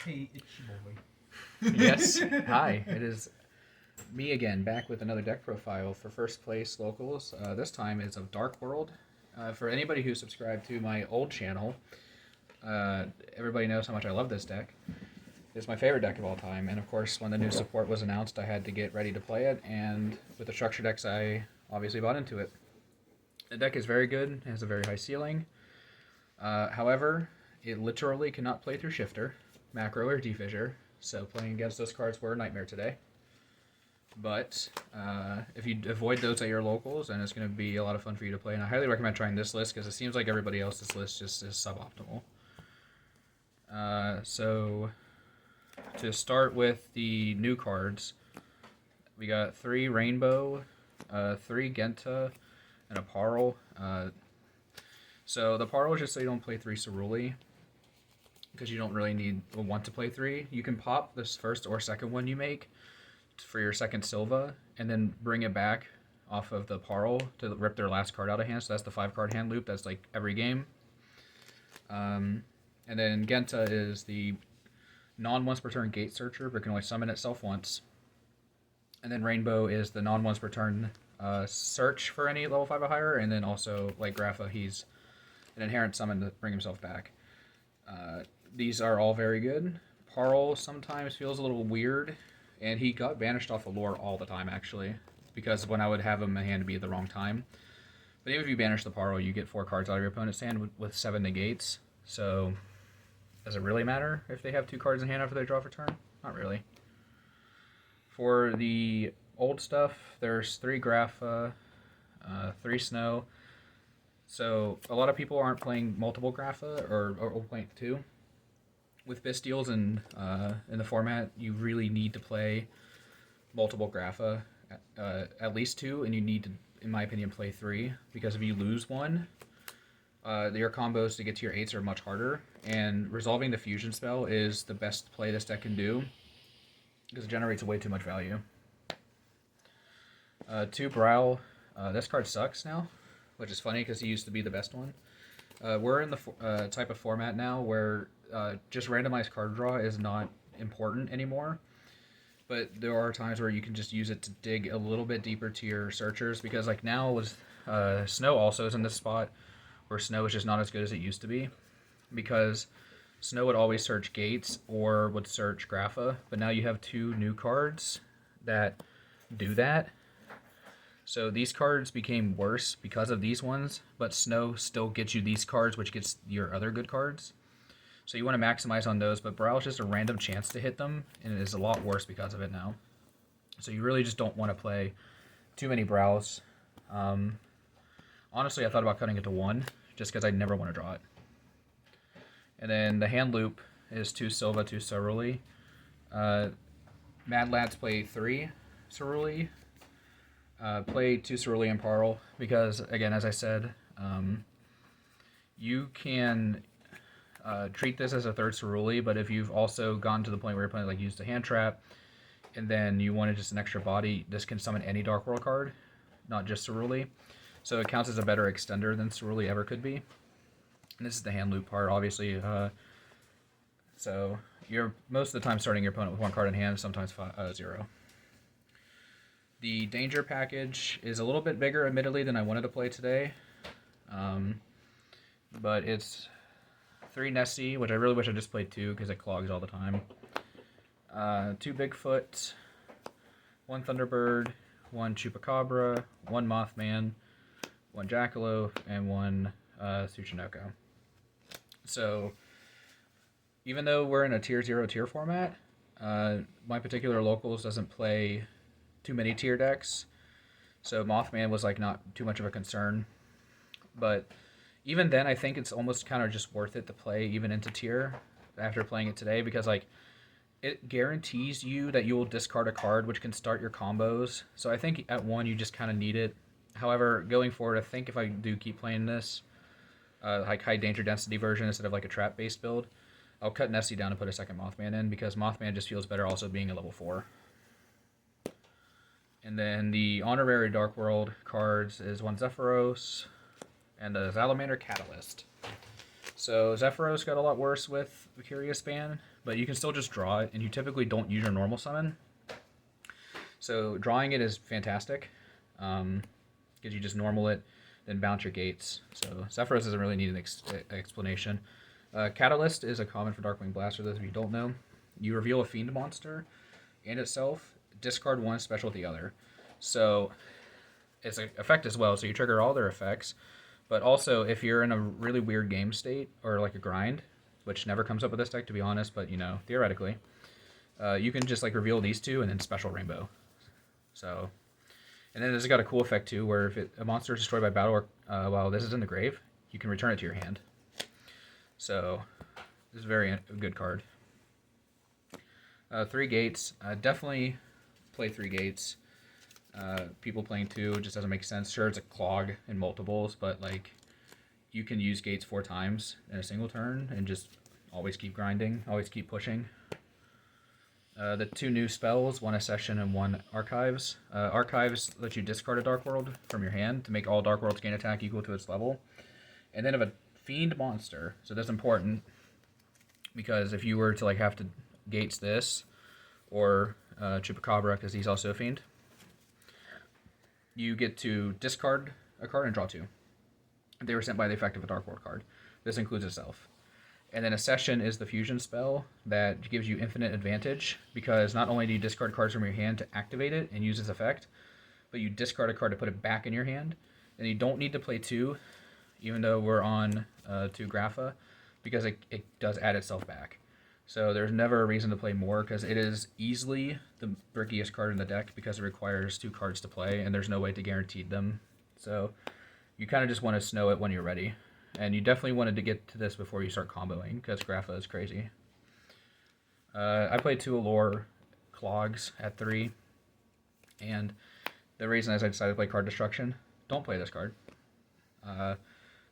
Hey, it's your boy. Yes, hi. It is me again, back with another deck profile for first place locals. This time it's of Dark World. For anybody who subscribed to my old channel, everybody knows how much I love this deck. It's my favorite deck of all time, and of course, when the new support was announced, I had to get ready to play it, and with the structure decks, I obviously bought into it. The deck is very good, it has a very high ceiling. However, it literally cannot play through Shifter, Macro, or D-Fissure, so playing against those cards were a nightmare today. But if you avoid those at your locals, then it's going to be a lot of fun for you to play. And I highly recommend trying this list because it seems like everybody else's list just is suboptimal. So to start with the new cards, we got 3 Rainbow, 3 Genta, and a Parl. So the Parl is just so you don't play 3 Ceruli, because you don't really want to play 3. You can pop this first or second one you make for your second Silva, and then bring it back off of the Parl to rip their last card out of hand. So that's the 5-card hand loop. That's like every game. And then Genta is the non-once per turn Gate Searcher, but can only summon itself once. And then Rainbow is the non-once per turn search for any level 5 or higher, and then also, like Grapha, he's an inherent summon to bring himself back. These are all very good. Parl sometimes feels a little weird, and he got banished off of lore all the time, actually, because when I would have him in hand, it'd be at the wrong time. But even if you banish the Parl, you get 4 cards out of your opponent's hand with 7 negates. So, does it really matter if they have 2 cards in hand after they draw for turn? Not really. For the old stuff, there's 3 Grapha, 3 Snow. So, a lot of people aren't playing multiple Grapha, or playing 2. With Bystials in the format, you really need to play multiple Grapha, at least 2, and you need to, in my opinion, play 3, because if you lose one, your combos to get to your 8s are much harder, and resolving the fusion spell is the best play this deck can do, because it generates way too much value. 2 Brow, this card sucks now, which is funny because he used to be the best one. We're in the type of format now where just randomized card draw is not important anymore, but there are times where you can just use it to dig a little bit deeper to your searchers, because like now with Snow also is in this spot where Snow is just not as good as it used to be, because Snow would always search Gates or would search Grapha, but now you have 2 new cards that do that. So these cards became worse because of these ones, but Snow still gets you these cards, which gets your other good cards. So you want to maximize on those, but Brow is just a random chance to hit them, and it is a lot worse because of it now. So you really just don't want to play too many Brows. Honestly, I thought about cutting it to 1, just because I never want to draw it. And then the hand loop is 2 Silva, 2 Ceruli. Mad Lads play 3 Ceruli. Play 2 Ceruli and Parl, because, again, as I said, you can treat this as a 3rd Ceruli, but if you've also gone to the point where you're playing, like, used a hand trap, and then you wanted just an extra body, this can summon any Dark World card, not just Ceruli. So it counts as a better extender than Ceruli ever could be. And this is the hand loop part, obviously. So you're most of the time starting your opponent with 1 card in hand, sometimes 0. The danger package is a little bit bigger, admittedly, than I wanted to play today. But it's 3 Nessie, which I really wish I just played 2 because it clogs all the time. 2 Bigfoot, 1 Thunderbird, 1 Chupacabra, 1 Mothman, 1 Jackalope, and 1 Tsuchinoko. So, even though we're in a tier 0 tier format, my particular locals doesn't play too many tier decks, so Mothman was like not too much of a concern. But even then, I think it's almost kind of just worth it to play even into tier after playing it today, because like it guarantees you that you will discard a card which can start your combos. So I think at 1 you just kind of need it. However, going forward, I think if I do keep playing this like high danger density version instead of like a trap based build, I'll cut Nessie down and put a 2nd Mothman in, because Mothman just feels better also being a level 4. And then the honorary Dark World cards is 1 Zephyros and a Salamander Catalyst. So Zephyros got a lot worse with the Curious Ban, but you can still just draw it, and you typically don't use your normal summon. So drawing it is fantastic, because you just normal it, then bounce your gates. So Zephyros doesn't really need an explanation. Catalyst is a common for Darkwing Blast, for those of you who don't know. You reveal a Fiend monster and itself, discard one, special with the other. So it's an effect as well, so you trigger all their effects. But also, if you're in a really weird game state, or like a grind, which never comes up with this deck to be honest, but you know, theoretically, you can just like reveal these two and then special Rainbow. So, and then it's got a cool effect too, where if a monster is destroyed by battle or while this is in the grave, you can return it to your hand. So, this is a very good card. 3 gates. Definitely play 3 gates. People playing 2 just doesn't make sense. Sure, it's a clog in multiples, but like you can use gates 4 times in a single turn and just always keep grinding, always keep pushing. The 2 new spells, 1 Accession and 1 Archives. Archives let you discard a Dark World from your hand to make all Dark Worlds gain attack equal to its level. And then if a Fiend monster, so that's important, because if you were to like have to gates this, or Chupacabra, because he's also a Fiend, you get to discard a card and draw 2. They were sent by the effect of a Dark World card. This includes itself. And then Accession is the fusion spell that gives you infinite advantage, because not only do you discard cards from your hand to activate it and use its effect, but you discard a card to put it back in your hand. And you don't need to play 2, even though we're on 2 Grapha, because it does add itself back. So there's never a reason to play more, because it is easily the brickiest card in the deck, because it requires 2 cards to play, and there's no way to guarantee them. So you kind of just want to snow it when you're ready. And you definitely wanted to get to this before you start comboing, because Grapha is crazy. I played 2 Allure Clogs at 3, and the reason is I decided to play Card Destruction. Don't play this card.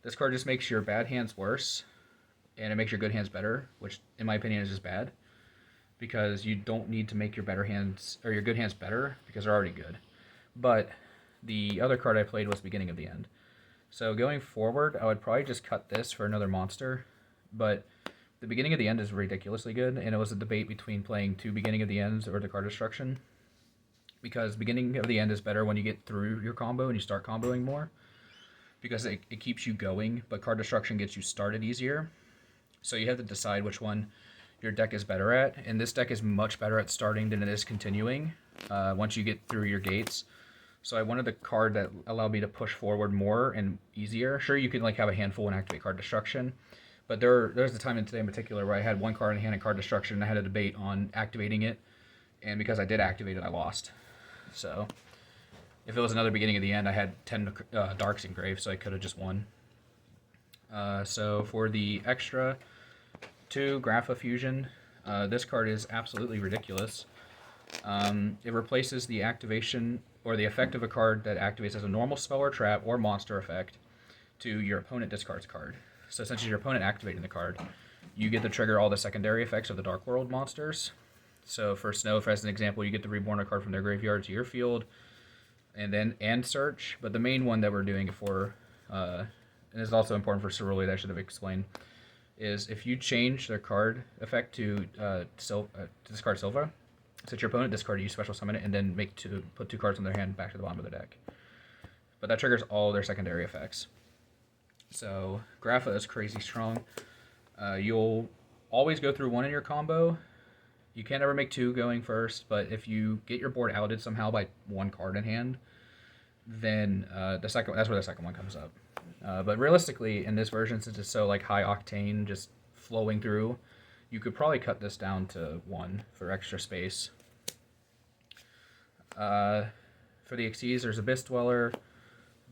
This card just makes your bad hands worse, and it makes your good hands better, which in my opinion is just bad, because you don't need to make your better hands, or your good hands better, because they're already good. But the other card I played was Beginning of the End. So going forward, I would probably just cut this for another monster, but the Beginning of the End is ridiculously good, and it was a debate between playing 2 Beginning of the Ends or the Card Destruction, because Beginning of the End is better when you get through your combo and you start comboing more, because it keeps you going, but Card Destruction gets you started easier. So you have to decide which one your deck is better at, and this deck is much better at starting than it is continuing once you get through your gates. So I wanted the card that allowed me to push forward more and easier. Sure, you can like have a handful and activate Card Destruction, but there's a time in today in particular where I had 1 card in hand and Card Destruction, and I had a debate on activating it, and because I did activate it, I lost. So if it was another Beginning of the End, I had 10 Darks in grave, so I could have just won. So for the extra 2 Grapha Fusion, this card is absolutely ridiculous. It replaces the activation or the effect of a card that activates as a normal spell or trap or monster effect to your opponent discards card. So since it's your opponent activating the card, you get to trigger all the secondary effects of the Dark World monsters. So for Snow, for as an example, you get to reborn a card from their graveyard to your field, and search. But the main one that we're doing it for, and it's also important for Cerulea, that I should have explained, is if you change their card effect to discard Silva, set your opponent discard, you special summon it, and then put 2 cards on their hand back to the bottom of their deck. But that triggers all their secondary effects. So Grapha is crazy strong. You'll always go through 1 in your combo. You can't ever make 2 going first, but if you get your board outed somehow by 1 card in hand, then that's where the second one comes up. But realistically, in this version, since it's so like high octane, just flowing through, you could probably cut this down to 1 for extra space. For the Xyz, there's Abyss Dweller,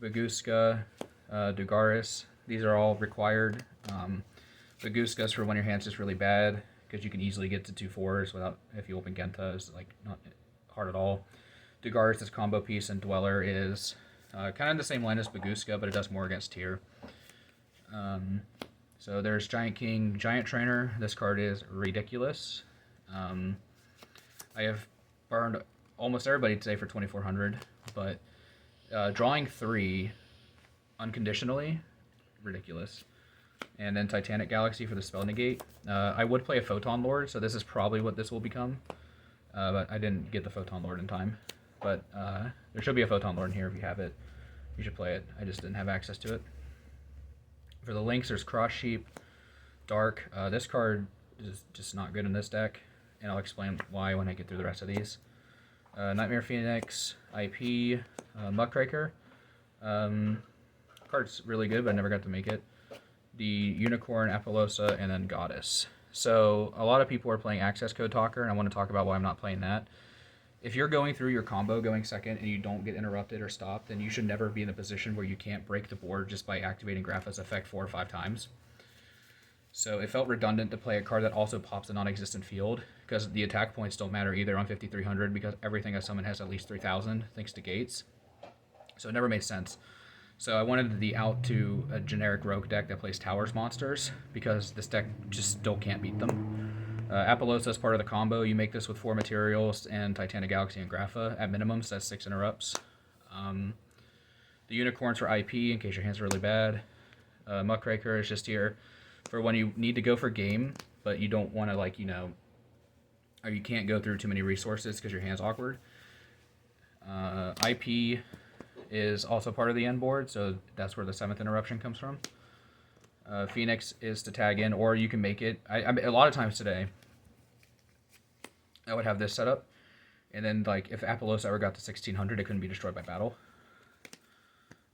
Baguska, Dugaris. These are all required. Baguska's for when your hand's just really bad, because you can easily get to 2 4s without, if you open Genta, is like not hard at all. Dugaris is combo piece, and Dweller is kind of the same line as Baguska, but it does more against tier. So there's Giant King, Giant Trainer. This card is ridiculous. I have burned almost everybody today for 2,400, but drawing 3 unconditionally, ridiculous. and then Titanic Galaxy for the spell negate. I would play a Photon Lord, so this is probably what this will become. But I didn't get the Photon Lord in time. But there should be a Photon Lord in here if you have it. You should play it. I just didn't have access to it. For the links, there's Cross Sheep, Dark. This card is just not good in this deck, and I'll explain why when I get through the rest of these. Nightmare Phoenix, IP, Muckraker. Card's really good, but I never got to make it. The Unicorn, Apollosa, and then Goddess. So a lot of people are playing Access Code Talker, and I want to talk about why I'm not playing that. If you're going through your combo going second and you don't get interrupted or stopped, then you should never be in a position where you can't break the board just by activating Grapha's effect 4 or 5 times. So it felt redundant to play a card that also pops a non-existent field, because the attack points don't matter either on 5300 because everything I summon has at least 3000 thanks to gates. So it never made sense. So I wanted the out to a generic rogue deck that plays Towers monsters, because this deck just still can't beat them. Apollosa is part of the combo. You make this with 4 materials and Titanic Galaxy and Grapha. At minimum, so that's 6 interrupts. The Unicorns for IP, in case your hands are really bad. Muckraker is just here for when you need to go for game, but you don't want to, like, you know, or you can't go through too many resources because your hand's awkward. IP is also part of the end board, so that's where the 7th interruption comes from. Phoenix is to tag in, or you can make it. A lot of times today, I would have this set up, and then, like, if Apollosa ever got to 1600, it couldn't be destroyed by battle.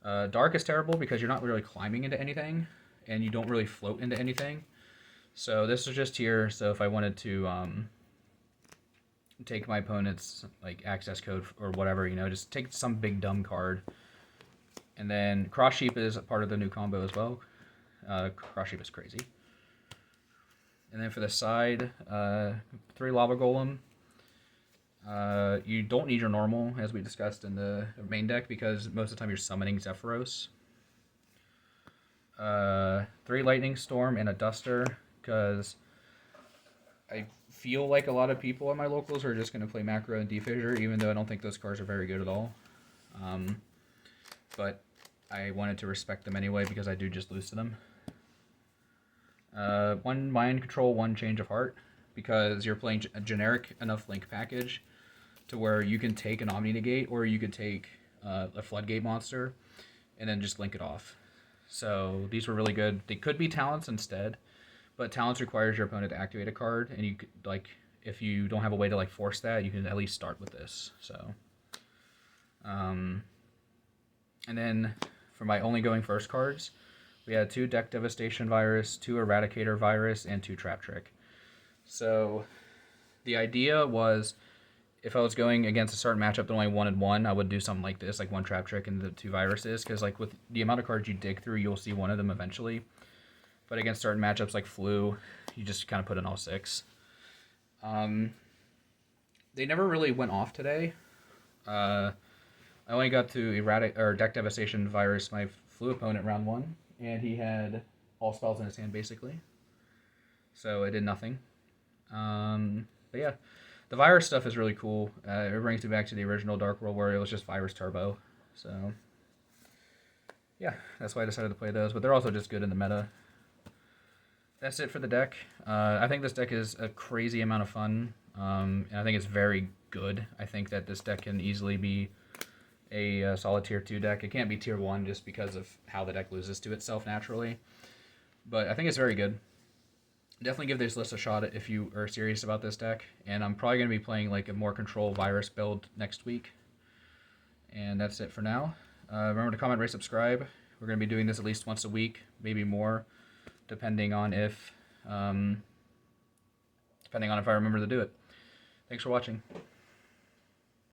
Dark is terrible because you're not really climbing into anything, and you don't really float into anything. So this is just here, so if I wanted to take my opponent's, like, access code or whatever, you know, just take some big dumb card. And then Cross Sheep is a part of the new combo as well. Cross Sheep is crazy. And then for the side, 3 Lava Golem. You don't need your normal, as we discussed in the main deck, because most of the time you're summoning Zephyros. 3 Lightning Storm and a Duster, because I feel like a lot of people at my locals are just going to play Macro and Defissure, even though I don't think those cards are very good at all. But I wanted to respect them anyway, because I do just lose to them. 1 Mind Control, 1 Change of Heart, because you're playing a generic enough link package to where you can take an Omni Negate, or you could take a Floodgate monster and then just link it off. So these were really good. They could be talents instead, but talents requires your opponent to activate a card, and you could, like, if you don't have a way to, like, force that, you can at least start with this. So and then for my only going first cards, we had 2 Deck Devastation Virus, 2 Eradicator Virus, and 2 Trap Trick. So the idea was, if I was going against a certain matchup that only wanted 1, I would do something like this, like 1 Trap Trick and the 2 Viruses, because, like, with the amount of cards you dig through, you'll see one of them eventually. But against certain matchups like Flu, you just kind of put in all 6. They never really went off today. I only got to Deck Devastation Virus my Flu opponent round 1, and he had all spells in his hand, basically. So it did nothing. But yeah, the Virus stuff is really cool. It brings me back to the original Dark World where it was just Virus Turbo. So yeah, that's why I decided to play those. But they're also just good in the meta. That's it for the deck. I think this deck is a crazy amount of fun. And I think it's very good. I think that this deck can easily be a solid tier 2 deck. It can't be tier 1 just because of how the deck loses to itself naturally. But I think it's very good. Definitely give this list a shot if you are serious about this deck. And I'm probably going to be playing, like, a more control virus build next week. And that's it for now. Remember to comment, rate, subscribe. We're going to be doing this at least once a week, maybe more, depending on if I remember to do it. Thanks for watching.